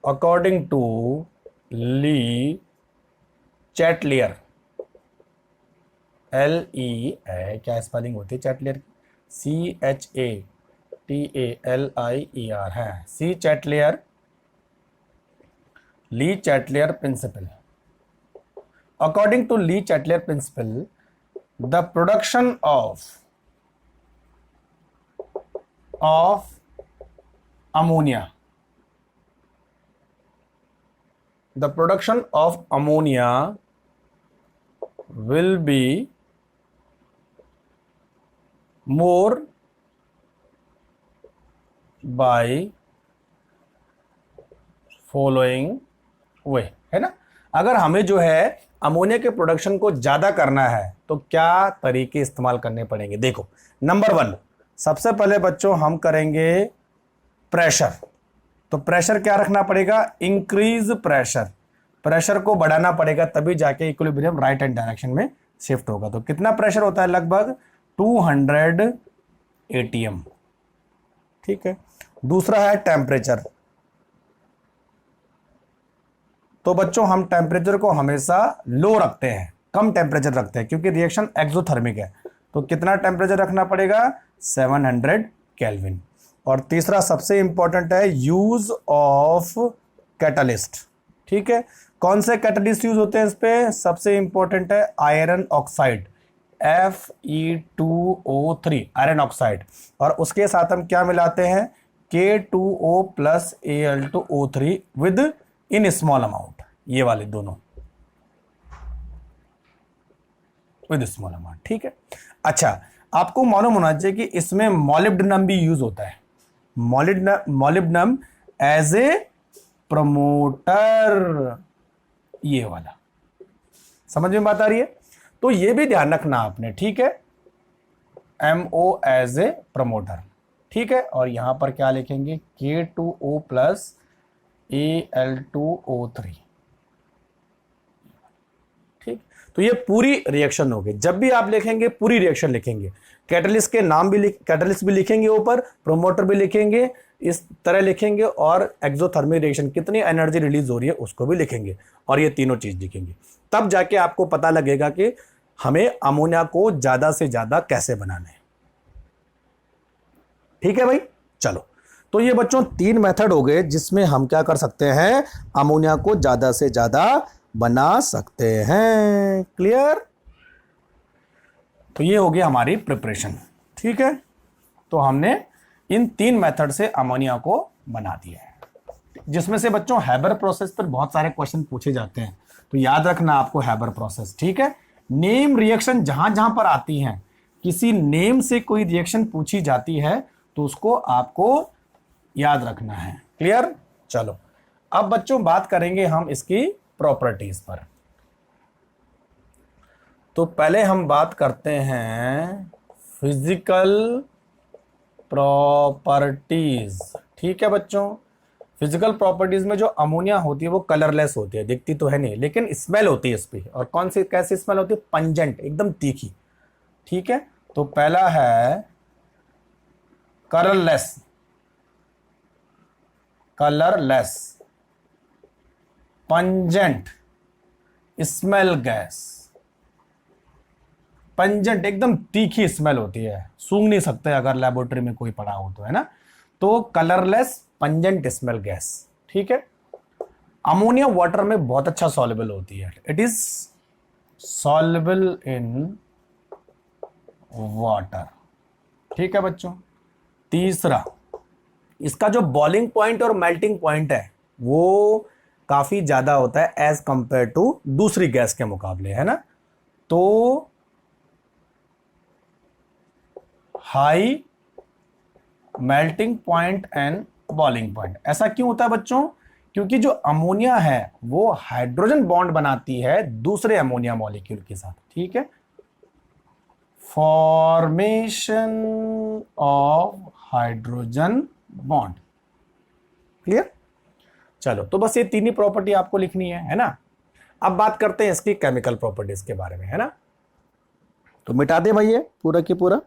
अकॉर्डिंग टू ली-चैटलियर, LE है, क्या स्पेलिंग होती है चैटलियर की, CHATALIER है, Le Chatelier principle. According to Le Chatelier principle, the production of ammonia, the production of ammonia will be more by following way, है ना। अगर हमें जो है अमोनिया के प्रोडक्शन को ज्यादा करना है तो क्या तरीके इस्तेमाल करने पड़ेंगे। देखो, नंबर 1, सबसे पहले बच्चों हम करेंगे प्रेशर। तो प्रेशर क्या रखना पड़ेगा, इंक्रीज प्रेशर, प्रेशर को बढ़ाना पड़ेगा, तभी जाके इक्विलिब्रियम राइट हैंड डायरेक्शन में शिफ्ट होगा। तो कितना प्रेशर होता है, लगभग 200 ATM, ठीक है। दूसरा है टेम्परेचर। तो बच्चों हम टेम्परेचर को हमेशा लो रखते हैं, कम टेम्परेचर रखते हैं, क्योंकि रिएक्शन एक्सोथर्मिक है। तो कितना टेम्परेचर रखना पड़ेगा, 700 केल्विन। और तीसरा सबसे इंपॉर्टेंट है यूज ऑफ कैटलिस्ट, ठीक है। कौन से कैटलिस्ट यूज होते हैं इस पे, सबसे इंपॉर्टेंट है iron oxide, Fe2O3 iron oxide, और उसके साथ हम क्या मिलाते हैं, K2O plus Al2O3 with in small amount, ये वाले दोनों विद स्मॉल अमाउंट, ठीक है। अच्छा, आपको मालूम होना चाहिए कि इसमें मॉलिब्डेनम भी यूज होता है, मॉलिब्डेनम एज ए प्रमोटर, ये वाला, समझ में बात आ रही है। तो ये भी ध्यान रखना आपने, ठीक है, MO एज ए प्रमोटर, ठीक है। और यहां पर क्या लिखेंगे, K2O प्लस Al2O3, ठीक। तो ये पूरी रिएक्शन होगी। जब भी आप लिखेंगे पूरी रिएक्शन लिखेंगे, कैटलिस्ट के नाम भी कैटलिस्ट भी लिखेंगे ऊपर, प्रोमोटर भी लिखेंगे, इस तरह लिखेंगे, और एक्सोथर्मिक रिएक्शन कितनी एनर्जी रिलीज हो रही है उसको भी लिखेंगे, और ये तीनों चीज लिखेंगे। तब जाके आपको पता लगेगा कि हमें अमोनिया को ज्यादा से ज्यादा कैसे बनाना है, ठीक है भाई। चलो, तो ये बच्चों 3 मेथड हो गए जिसमें हम क्या कर सकते हैं, अमोनिया को ज्यादा से ज्यादा बना सकते हैं। क्लियर। तो ये हो गया हमारी प्रिपरेशन, ठीक है। तो हमने इन 3 मेथड से अमोनिया को बना दिया है, जिसमें से बच्चों हैबर प्रोसेस पर बहुत सारे क्वेश्चन पूछे जाते हैं, तो याद रखना आपको हैबर प्रोसेस, ठीक है। नेम रिएक्शन जहां जहां पर आती हैं, किसी नेम से कोई रिएक्शन पूछी जाती है तो उसको आपको याद रखना है। क्लियर। चलो, अब बच्चों बात करेंगे हम इसकी प्रॉपर्टीज पर। तो पहले हम बात करते हैं फिजिकल प्रॉपर्टीज। ठीक है बच्चों, फिजिकल प्रॉपर्टीज में जो अमोनिया होती है वो कलरलेस होती है, दिखती तो है नहीं, लेकिन स्मेल होती है इस पे। और कौन सी कैसी स्मेल होती है? पंजेंट, एकदम तीखी। ठीक है, तो पहला है colourless. Colourless pungent smell gas. Pungent एकदम तीखी स्मेल होती है, सूंघ नहीं सकते अगर लेबोरेटरी में कोई पड़ा हो तो, है ना। तो कलरलेस पंजेंट स्मेल गैस। ठीक है, अमोनिया वाटर में बहुत अच्छा सॉल्युबल होती है, it is soluble in water. ठीक है बच्चों, तीसरा, इसका जो बॉइलिंग पॉइंट और मेल्टिंग पॉइंट है वो काफी ज्यादा होता है एज कंपेयर टू दूसरी गैस के मुकाबले, है ना। तो high melting point and boiling point. ऐसा क्यों होता है बच्चों? क्योंकि जो अमोनिया है वो हाइड्रोजन बॉन्ड बनाती है दूसरे अमोनिया मॉलिक्यूल के साथ। ठीक है, formation of hydrogen bond. Clear? चलो, तो बस ये तीन ही प्रॉपर्टी आपको लिखनी है ना। अब बात करते हैं इसकी केमिकल प्रॉपर्टीज के बारे में, है ना। तो मिटा दे भाई ये पूरा की पूरा।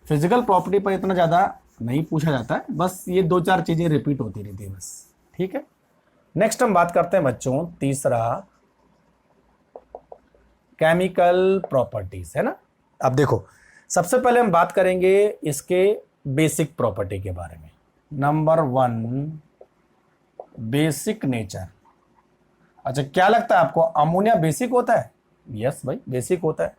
फिजिकल प्रॉपर्टी पर इतना ज्यादा नहीं पूछा जाता है, बस ये दो चार चीजें रिपीट होती रहती है बस। ठीक है, नेक्स्ट हम बात करते हैं बच्चों तीसरा, केमिकल प्रॉपर्टीज, है ना। अब देखो, सबसे पहले हम बात करेंगे इसके बेसिक प्रॉपर्टी के बारे में। Number 1, basic nature. अच्छा, क्या लगता है आपको अमोनिया बेसिक होता है? यस भाई, बेसिक होता है।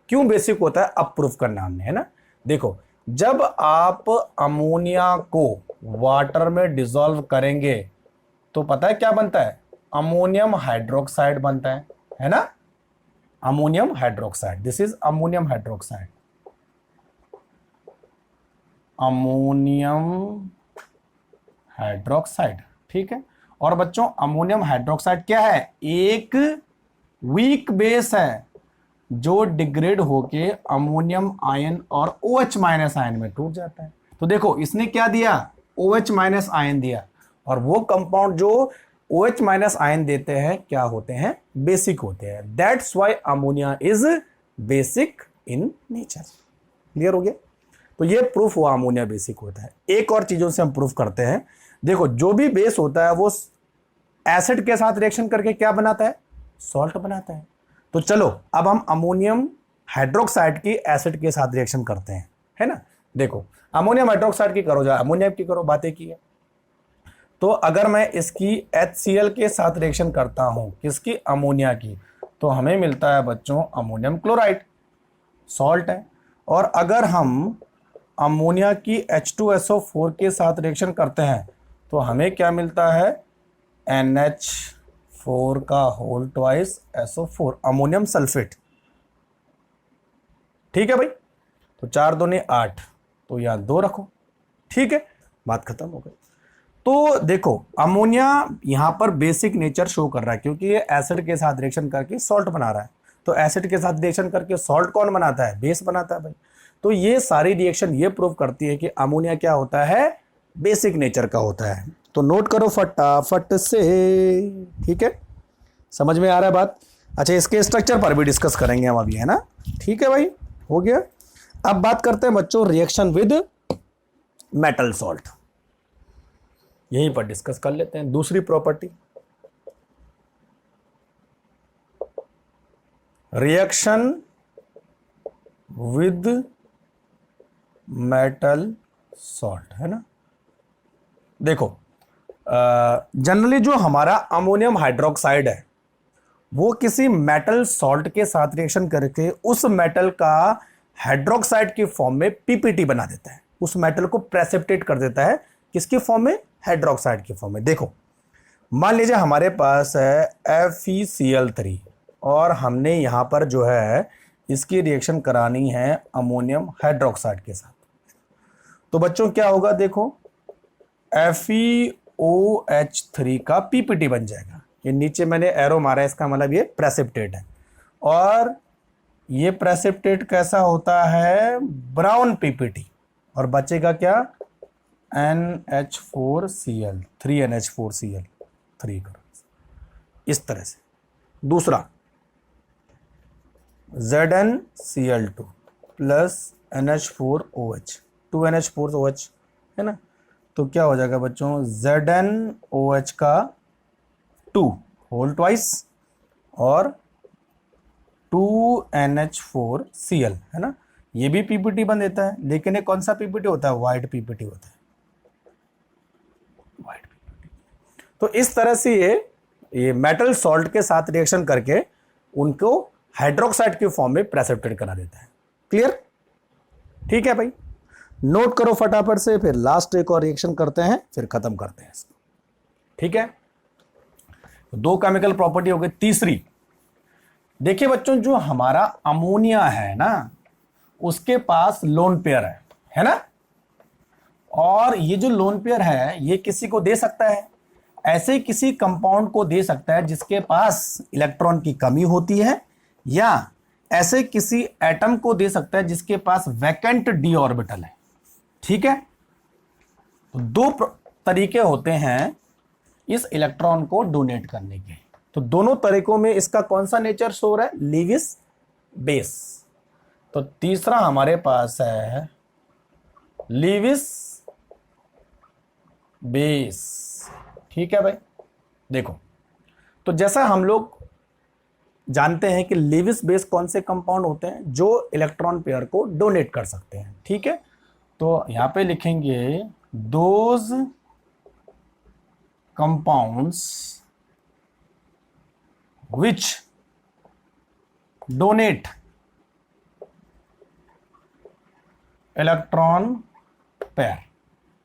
क्यों बेसिक होता है अब प्रूफ करना हमने, है ना। देखो, जब आप अमोनिया को वाटर में डिसॉल्व करेंगे तो पता है क्या बनता है? अमोनियम हाइड्रोक्साइड बनता है ना। Ammonium hydroxide, this is ammonium hydroxide. Ammonium hydroxide, ठीक है। और बच्चों, अमोनियम हाइड्रोक्साइड क्या है? एक वीक बेस है जो डिग्रेड होके अमोनियम आयन और OH माइनस आयन में टूट जाता है। तो देखो, इसने क्या दिया? OH माइनस आयन दिया। और वो कंपाउंड जो OH माइनस आयन देते हैं क्या होते हैं? बेसिक होते हैं। That's why ammonia is basic in nature. Clear हो गया? तो ये प्रूफ हुआ अमोनिया बेसिक होता है। एक और चीजों से हम प्रूफ करते हैं। देखो, जो भी बेस होता है वो एसिड के साथ रिएक्शन करके क्या बनाता है? सॉल्ट बनाता है। तो चलो, अब हम अमोनियम हाइड्रोक्साइड की एसिड के साथ रिएक्शन करते हैं, है ना। देखो, अमोनियम हाइड्रोक्साइड की करो या अमोनिया की करो, बातें की है। तो अगर मैं इसकी HCl के साथ रिएक्शन करता हूं, किसकी? अमोनिया की, तो हमें मिलता है बच्चों अमोनियम क्लोराइड, सॉल्ट है। और अगर हम अमोनिया की H2SO4 के साथ रिएक्शन करते हैं तो हमें क्या मिलता है? NH4 का whole twice SO4, ammonium sulphate. ठीक है भाई, तो 4 दूनी 8, तो यहां 2 रखो। ठीक है, बात खत्म हो गई। तो देखो, अमोनिया यहां पर बेसिक नेचर शो कर रहा है क्योंकि ये एसिड के साथ रिएक्शन करके सॉल्ट बना रहा है। तो एसिड के साथ रिएक्शन करके सॉल्ट कौन बनाता है? बेस बनाता है भाई। तो ये सारी रिएक्शन ये प्रूव करती है कि अमोनिया क्या होता है? बेसिक नेचर का होता है। तो नोट करो फटाफट से। ठीक है, समझ में आ रहा है बात? अच्छा, इसके स्ट्रक्चर पर भी डिस्कस करेंगे हम अभी, है ना। ठीक है भाई, हो गया। अब बात करते हैं बच्चों रिएक्शन विद मेटल सॉल्ट। यहीं पर डिस्कस कर लेते हैं दूसरी property, reaction with metal salt, है ना। देखो, जनरली जो हमारा अमोनियम हाइड्रोक्साइड है वो किसी मेटल सॉल्ट के साथ रिएक्शन करके उस मेटल का हाइड्रोक्साइड की फॉर्म में PPT बना देता है, उस मेटल को प्रेसिपिटेट कर देता है। किसकी फॉर्म में? हाइड्रोक्साइड की फॉर्म में। देखो, मान लीजिए हमारे पास है FeCl3 और हमने यहां पर जो है इसकी रिएक्शन करानी है अमोनियम हाइड्रोक्साइड के साथ। तो बच्चों क्या होगा? देखो, OH3 का पीपीटी बन जाएगा। ये नीचे मैंने एरो मारा है, इसका मतलब ये प्रेसिपिटेट है। और ये प्रेसिपिटेट कैसा होता है? Brown PPT. और बचेगा क्या? NH4Cl, 3NH4Cl, 3 करो इस तरह से। दूसरा ZnCl2 प्लस NH4OH, 2NH4OH है ना। तो क्या हो जाएगा बच्चों? ZnOH का 2 होल ट्वाइस और 2NH4Cl है ना। ये भी पीपीटी बन देता है, लेकिन ये कौन सा पीपीटी होता है? वाइट पीपीटी होता है, वाइट पीपीटी। तो इस तरह से ये मेटल सॉल्ट के साथ रिएक्शन करके उनको हाइड्रोक्साइड के फॉर्म में प्रेसिपिटेट करा देता है। क्लियर? ठीक है भाई, नोट करो फटाफट से, फिर लास्ट एक और रिएक्शन करते हैं, फिर खत्म करते हैं इसको। ठीक है, दो केमिकल प्रॉपर्टी हो गई। तीसरी देखिए बच्चों, जो हमारा अमोनिया है ना, उसके पास लोन पेयर है ना। और ये जो लोन पेयर है ये किसी को दे सकता है, ऐसे किसी कंपाउंड को दे सकता है जिसके पास इलेक्ट्रॉन की कमी होती है, या ऐसे किसी एटम को दे सकता है जिसके पास वैकेंट डी ऑर्बिटल है। ठीक है, तो दो तरीके होते हैं इस इलेक्ट्रॉन को डोनेट करने के। तो दोनों तरीकों में इसका कौन सा नेचर शो हो रहा है? Lewis base. तो तीसरा हमारे पास है लीविस बेस। ठीक है भाई, देखो, तो जैसा हम लोग जानते हैं कि लीविस बेस कौन से कंपाउंड होते हैं जो इलेक्ट्रॉन पेयर को डोनेट कर सकते हैं। ठीक है, तो यहां पे लिखेंगे those compounds which donate electron pair.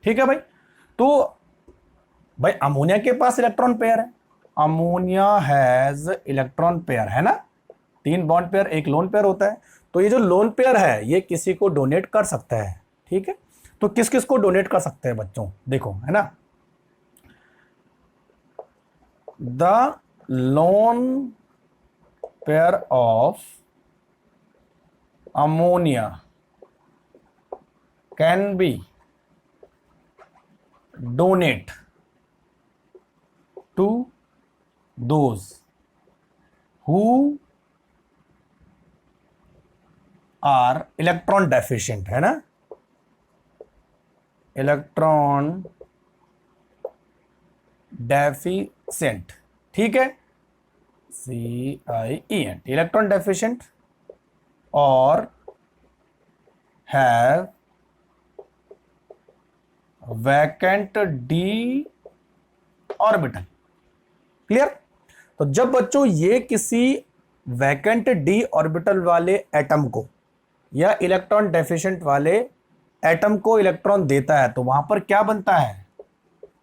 ठीक है भाई, तो भाई अमोनिया के पास इलेक्ट्रॉन पेयर है, अमोनिया हैज इलेक्ट्रॉन पेयर है ना, 3 बॉन्ड पेयर, 1 लोन पेयर होता है। तो ये जो लोन पेयर है ये किसी को डोनेट कर सकता है। ठीक है, तो किस किस को डोनेट कर सकते हैं बच्चों? देखो है ना, the lone pair of ammonia can be donate to those who are electron deficient है ना, इलेक्ट्रॉन डेफिशिएंट। ठीक है, CIENT, इलेक्ट्रॉन डेफिशिएंट और have vacant D orbital. Clear? तो जब बच्चों ये किसी वैकेंट डी ऑर्बिटल वाले एटम को या इलेक्ट्रॉन डेफिशिएंट वाले एटम को इलेक्ट्रॉन देता है तो वहां पर क्या बनता है?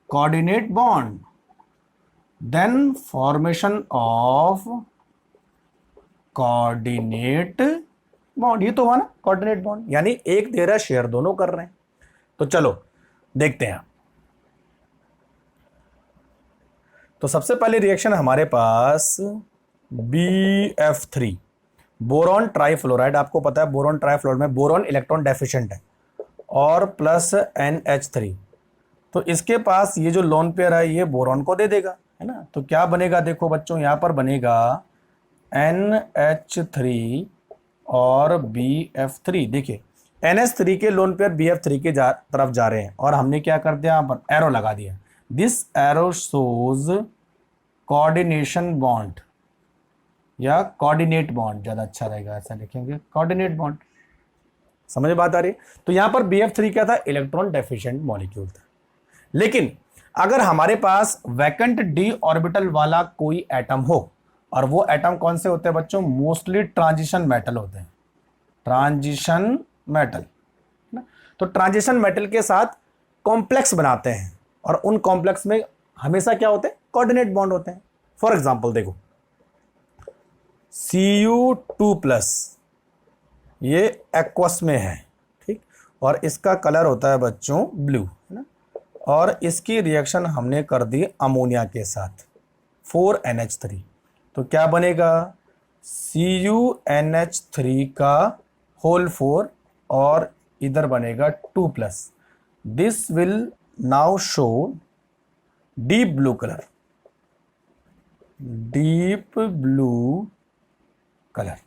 Coordinate bond, then formation of coordinate bond. ये तो हुआ ना कोऑर्डिनेट बॉन्ड, यानी एक दे रहा है, शेयर दोनों कर रहे हैं। तो चलो देखते हैं। तो सबसे पहले रिएक्शन हमारे पास BF3, बोरॉन ट्राइफ्लोराइड। आपको पता है बोरॉन ट्राइफ्लोराइड में बोरॉन इलेक्ट्रॉन डेफिशिएंट है, और प्लस NH3। तो इसके पास ये जो लोन पेयर है ये बोरॉन को दे देगा, है ना। तो क्या बनेगा? देखो बच्चों, यहां पर बनेगा NH3 और BF3। देखिए NH3 के लोन पेयर BF3 के तरफ जा रहे हैं, और हमने क्या कर दिया? यहां पर एरो लगा दिया। This arrow shows coordination bond या कोऑर्डिनेट बॉन्ड, ज्यादा अच्छा रहेगा, ऐसा लिखेंगे कोऑर्डिनेट बॉन्ड। समझ में बात आ रही है? तो यहां पर BF3 क्या था? इलेक्ट्रॉन डेफिशिएंट मॉलिक्यूल था। लेकिन अगर हमारे पास वैकेंट डी ऑर्बिटल वाला कोई एटम हो, और वो एटम कौन से होते हैं बच्चों? मोस्टली ट्रांजिशन मेटल होते हैं, ट्रांजिशन मेटल ना। तो ट्रांजिशन मेटल के साथ कॉम्प्लेक्स बनाते हैं, और उन कॉम्प्लेक्स में हमेशा क्या होते हैं? कोऑर्डिनेट बॉन्ड होते हैं। फॉर एग्जांपल देखो Cu2+, ये एक्वस में है, ठीक, और इसका कलर होता है बच्चों ब्लू, है ना। और इसकी रिएक्शन हमने कर दी अमोनिया के साथ 4NH3, तो क्या बनेगा CuNH3 का होल 4 और इधर बनेगा 2+। This will now show deep blue colour, deep blue colour.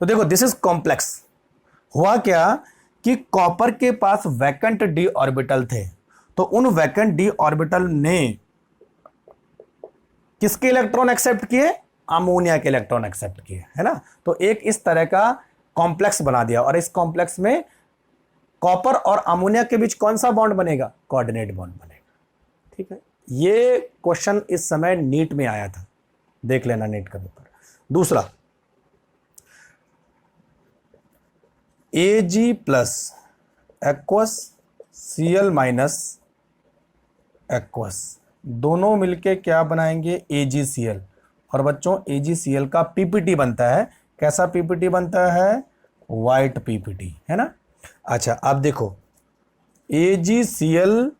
तो देखो दिस इज कॉम्प्लेक्स। हुआ क्या कि कॉपर के पास वैकेंट डी ऑर्बिटल थे, तो उन वैकेंट डी ऑर्बिटल ने किसके इलेक्ट्रॉन एक्सेप्ट किए, अमोनिया के इलेक्ट्रॉन एक्सेप्ट किए, है ना। तो एक इस तरह का कॉम्प्लेक्स बना दिया, और इस कॉम्प्लेक्स में कॉपर और अमोनिया के बीच कौन सा बॉन्ड बनेगा, कोऑर्डिनेट बॉन्ड बनेगा। ठीक है, ये क्वेश्चन इस समय नीट में आया था, देख लेना नीट का पेपर। दूसरा Ag plus aqueous Cl minus aqueous, दोनों मिलके क्या बनाएंगे, AgCl। और बच्चों AgCl का पीपीटी बनता है, कैसा पीपीटी बनता है, वाइट पीपीटी, है ना। अच्छा अब देखो AgCl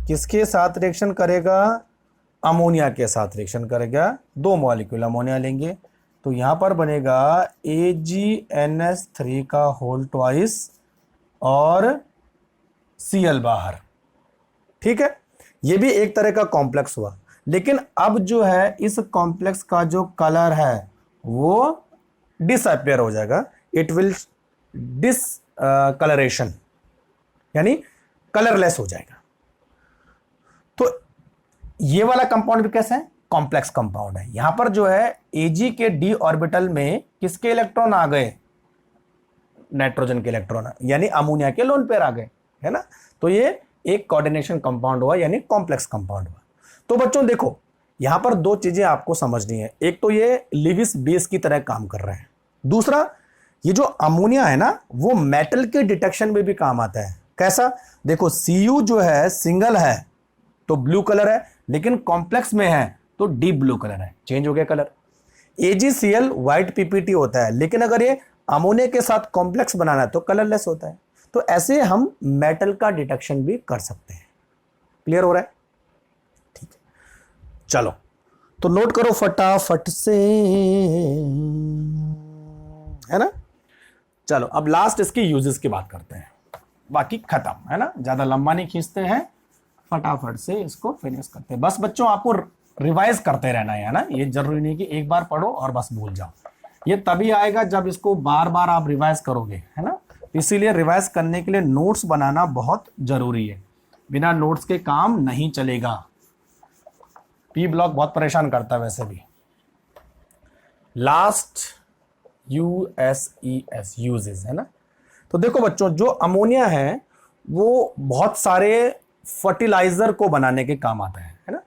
किसके साथ रिएक्शन करेगा, अमोनिया के साथ रिएक्शन करेगा, 2 मॉलिक्यूल अमोनिया लेंगे, तो यहां पर बनेगा AgNH3 का होल ट्वाइस और Cl बाहर। ठीक है, ये भी एक तरह का कॉम्प्लेक्स हुआ, लेकिन अब जो है इस कॉम्प्लेक्स का जो कलर है वो डिसअपियर हो जाएगा, इट विल डिसकलरेशन, यानी कलरलेस हो जाएगा। तो ये वाला कंपाउंड भी कैसा है, कॉम्प्लेक्स कंपाउंड है। यहां पर जो है Ag के डी ऑर्बिटल में किसके इलेक्ट्रॉन आ गए, नाइट्रोजन के इलेक्ट्रॉन, यानी अमोनिया के लोन पेयर आ गए, है ना। तो ये एक कोऑर्डिनेशन कंपाउंड हुआ, यानी कॉम्प्लेक्स कंपाउंड हुआ। तो बच्चों देखो यहां पर 2 चीजें आपको समझनी है, एक तो ये लिविस बेस की तरह काम कर रहे हैं, दूसरा ये जो अमोनिया है ना वो मेटल के डिटेक्शन में भी काम आता है। कैसा, देखो Cu जो है सिंगल है तो ब्लू कलर है, लेकिन कॉम्प्लेक्स में है तो डीप ब्लू कलर है, चेंज हो गया कलर। AgCl व्हाइट पीपीटी होता है, लेकिन अगर ये अमोनिया के साथ कॉम्प्लेक्स बनाना है तो कलरलेस होता है। तो ऐसे हम मेटल का डिटेक्शन भी कर सकते हैं। क्लियर हो रहा है, ठीक है। चलो तो नोट करो फटाफट से, है ना। चलो अब लास्ट इसकी यूजेस की बात करते हैं, बाकी खत्म, है ना, ज्यादा लंबा नहीं खींचते हैं, फटाफट से इसको फिनिश करते हैं। बस बच्चों आपको रिवाइज करते रहना है ना, ये जरूरी नहीं कि एक बार पढ़ो और बस भूल जाओ, ये तभी आएगा जब इसको बार बार आप रिवाइज करोगे, है ना। इसीलिए रिवाइज करने के लिए नोट्स बनाना बहुत जरूरी है, बिना नोट्स के काम नहीं चलेगा। पी ब्लॉक बहुत परेशान करता है वैसे भी। लास्ट USES यूजेस, है ना। तो देखो बच्चों जो अमोनिया है वो बहुत सारे फर्टिलाइजर को बनाने के काम आता है ना।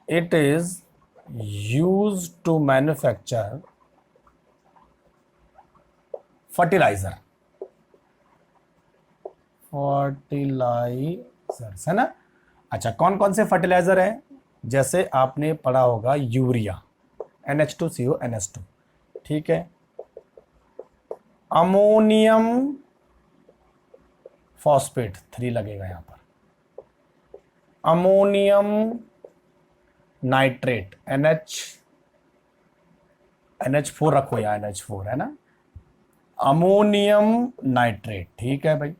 It is used to manufacture fertilisers, है ना। अच्छा कौन कौन से फर्टिलाइजर है, जैसे आपने पढ़ा होगा यूरिया NH2CO NH2, ठीक है। अमोनियम फॉस्फेट 3 लगेगा यहां पर, अमोनियम नाइट्रेट NH4 रखो यहाँ, NH4 है ना, अमोनियम नाइट्रेट, ठीक है भाई।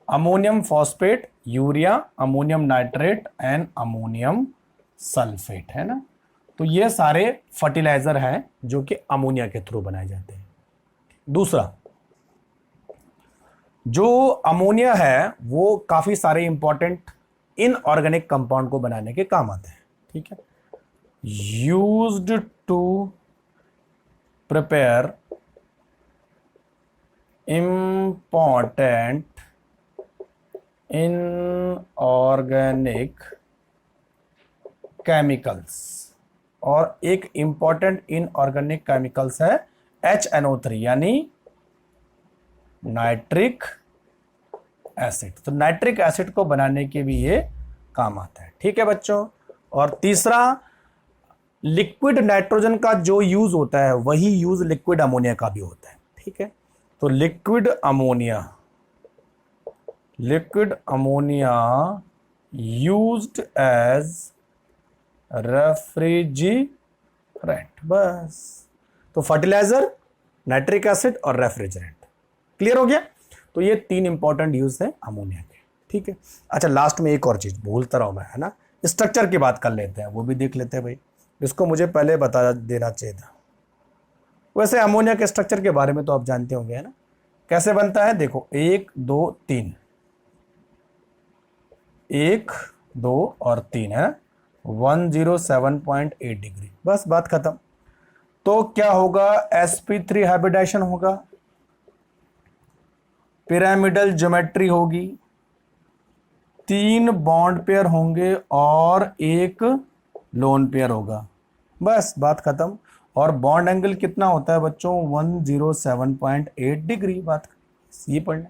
Ammonium phosphate, urea, ammonium nitrate and ammonium sulphate, है ना। तो ये सारे फर्टिलाइजर हैं जो कि अमोनिया के थ्रू बनाए जाते हैं। दूसरा जो अमोनिया है वो काफी सारे इंपॉर्टेंट इनऑर्गेनिक कंपाउंड को बनाने के काम आते हैं, ठीक है। Used to prepare important inorganic chemicals, और एक इंपॉर्टेंट इनऑर्गेनिक केमिकल्स है HNO3 यानी नाइट्रिक एसिड। तो नाइट्रिक एसिड को बनाने के भी ये काम आता है, ठीक है बच्चों। और तीसरा लिक्विड नाइट्रोजन का जो यूज होता है वही यूज लिक्विड अमोनिया का भी होता है, ठीक है। तो liquid ammonia liquid ammonia used as refrigerant. बस, तो फर्टिलाइजर, नाइट्रिक एसिड और रेफ्रिजरेंट। क्लियर हो गया? तो ये 3 इंपॉर्टेंट यूज है अमोनिया के। ठीक है। अच्छा, लास्ट में एक और चीज भूलता रहा मैं, है ना, स्ट्रक्चर की बात कर लेते हैं, वो भी देख लेते हैं भाई, इसको मुझे पहले बता देना चाहिए था। वैसे अमोनिया के स्ट्रक्चर के बारे में तो आप जानते होंगे, है ना, कैसे बनता है। देखो 1 2 3, 1 2 और 3 है ना, 107.8 डिग्री, बस बात खत्म। तो क्या होगा, sp3 हाइब्रिडाइजेशन होगा, पिरामिडल ज्योमेट्री होगी, 3 बॉन्ड पेयर होंगे और 1 लोन पेयर होगा, बस बात खत्म। और बॉन्ड एंगल कितना होता है बच्चों, 107.8 डिग्री, बात ये पढ़ना।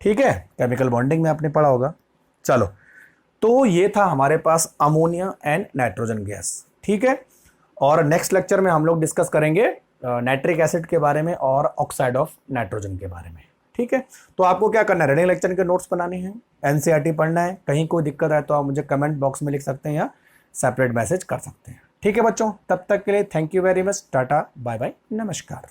ठीक है, केमिकल बॉन्डिंग में आपने पढ़ा होगा। चलो, तो ये था हमारे पास अमोनिया एंड नाइट्रोजन गैस। ठीक है, और नेक्स्ट लेक्चर में हम लोग डिस्कस करेंगे नाइट्रिक एसिड के बारे में और ऑक्साइड ऑफ नाइट्रोजन के बारे में। ठीक है, तो आपको क्या करना है, रीडिंग लेक्चर के नोट्स बनाने हैं, एनसीईआरटी पढ़ना है। कहीं कोई दिक्कत है तो आप मुझे कमेंट बॉक्स में लिख सकते हैं या सेपरेट मैसेज कर सकते हैं। ठीक है बच्चों, तब तक के लिए thank you very much, tata bye bye, नमस्कार।